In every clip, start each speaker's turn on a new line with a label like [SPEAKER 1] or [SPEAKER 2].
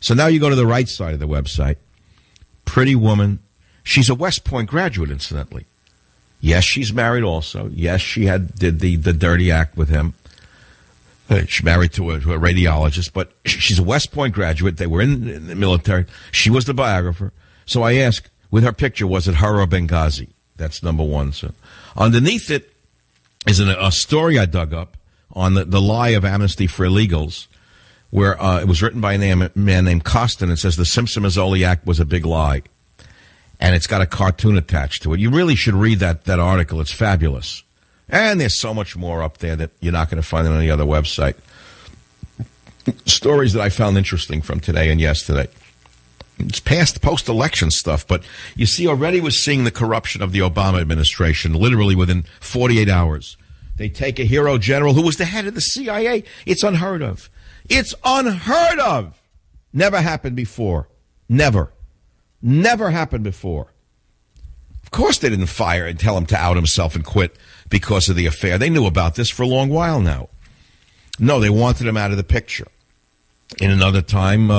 [SPEAKER 1] So now you go to the right side of the website. Pretty woman. She's a West Point graduate, incidentally. Yes, she's married also. Yes, she did the dirty act with him. She's married to a radiologist, but she's a West Point graduate. They were in the military. She was the biographer. So I asked, with her picture, was it her or Benghazi? That's number one. So underneath it is a story I dug up on the lie of amnesty for illegals, where it was written by a man named Costin. It says the Simpson-Mazzoli Act was a big lie. And it's got a cartoon attached to it. You really should read that article. It's fabulous. And there's so much more up there that you're not going to find on any other website. Stories that I found interesting from today and yesterday. It's past post-election stuff, but you see, already we're seeing the corruption of the Obama administration, literally within 48 hours. They take a hero general who was the head of the CIA. It's unheard of. It's unheard of. Never happened before. Never. Never happened before. Of course they didn't fire and tell him to out himself and quit because of the affair. They knew about this for a long while now. No, they wanted him out of the picture. In another time,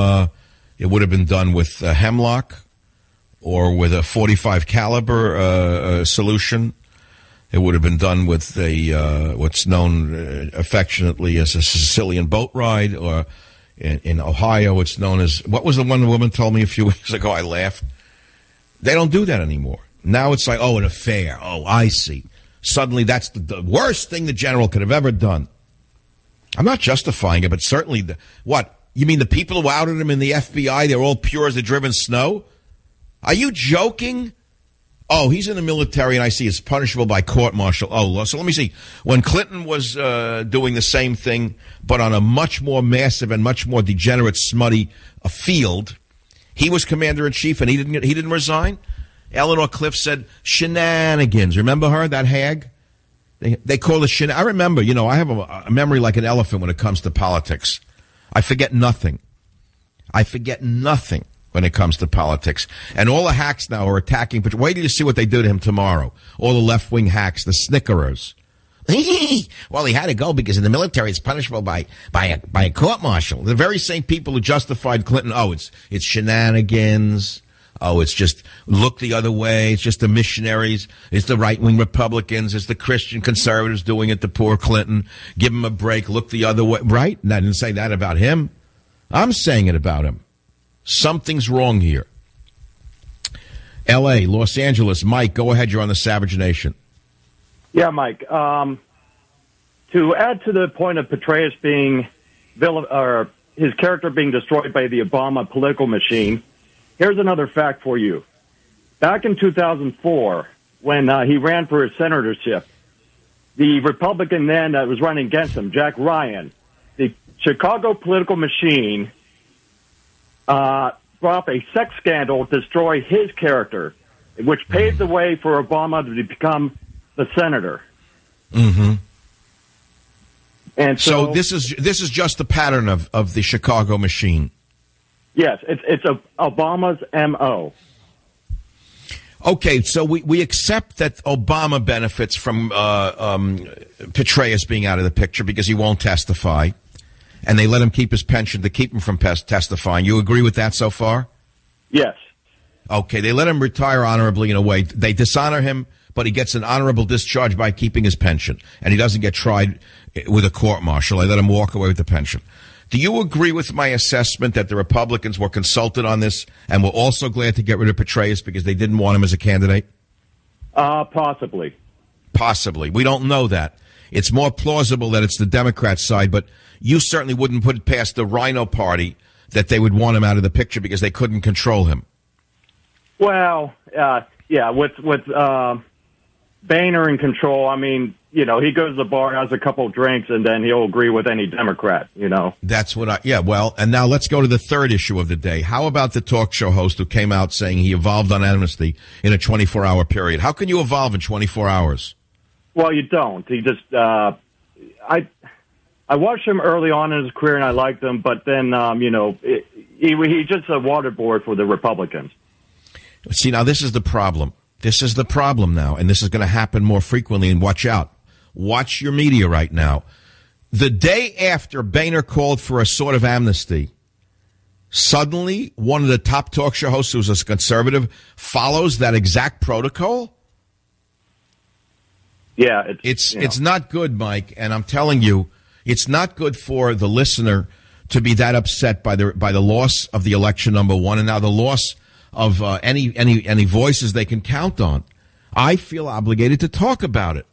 [SPEAKER 1] it would have been done with hemlock or with a .45 caliber solution. It would have been done with what's known affectionately as a Sicilian boat ride, or in Ohio, it's known as, what was the one woman told me a few weeks ago? I laughed. They don't do that anymore. Now it's like, an affair. Oh, I see. Suddenly that's the worst thing the general could have ever done. I'm not justifying it, but certainly, what? You mean the people who outed him in the FBI, they're all pure as the driven snow? Are you joking? Oh, he's in the military, and I see it's punishable by court-martial. Oh, so let me see. When Clinton was doing the same thing, but on a much more massive and much more degenerate, smutty field, he was commander-in-chief, and he didn't resign? Eleanor Cliff said, shenanigans. Remember her, that hag? They call it shenanigans. I remember, I have a memory like an elephant when it comes to politics. I forget nothing. When it comes to politics. And all the hacks now are attacking, but wait till you see what they do to him tomorrow. All the left-wing hacks, the snickerers. Well, he had to go because in the military it's punishable by a court-martial. The very same people who justified Clinton, it's shenanigans. Oh, it's just look the other way. It's just the missionaries. It's the right-wing Republicans. It's the Christian conservatives doing it to poor Clinton. Give him a break. Look the other way. Right? And I didn't say that about him. I'm saying it about him. Something's wrong here. L.A., Los Angeles. Mike, go ahead. You're on the Savage Nation.
[SPEAKER 2] Yeah, Mike. To add to the point of Petraeus being his character being destroyed by the Obama political machine, here's another fact for you. Back in 2004, when he ran for his senatorship, the Republican then that was running against him, Jack Ryan, the Chicago political machine brought up a sex scandal to destroy his character, which paved the way for Obama to become the senator.
[SPEAKER 1] Mm-hmm.
[SPEAKER 2] And
[SPEAKER 1] so this is just the pattern of the Chicago machine.
[SPEAKER 2] Yes, it's Obama's MO.
[SPEAKER 1] Okay, so we accept that Obama benefits from Petraeus being out of the picture because he won't testify, and they let him keep his pension to keep him from testifying. You agree with that so far?
[SPEAKER 2] Yes.
[SPEAKER 1] Okay, they let him retire honorably in a way. They dishonor him, but he gets an honorable discharge by keeping his pension, and he doesn't get tried with a court-martial. They let him walk away with the pension. Do you agree with my assessment that the Republicans were consulted on this and were also glad to get rid of Petraeus because they didn't want him as a candidate?
[SPEAKER 2] Possibly.
[SPEAKER 1] Possibly. We don't know that. It's more plausible that it's the Democrat side, but you certainly wouldn't put it past the Rhino Party that they would want him out of the picture because they couldn't control him.
[SPEAKER 2] Well, yeah, with Boehner in control, I mean, he goes to the bar, has a couple of drinks, and then he'll agree with any Democrat,
[SPEAKER 1] That's what and now let's go to the third issue of the day. How about the talk show host who came out saying he evolved on amnesty in a 24-hour period? How can you evolve in 24 hours?
[SPEAKER 2] Well, you don't. He just, I watched him early on in his career, and I liked him, but then, he's just a waterboard for the Republicans.
[SPEAKER 1] See, now this is the problem. This is the problem now, and this is going to happen more frequently, and watch out. Watch your media right now. The day after Boehner called for a sort of amnesty, suddenly one of the top talk show hosts who's a conservative follows that exact protocol?
[SPEAKER 2] Yeah,
[SPEAKER 1] it's not good, Mike, and I'm telling you, it's not good for the listener to be that upset by the loss of the election, number one, and now the loss of any voices they can count on. I feel obligated to talk about it.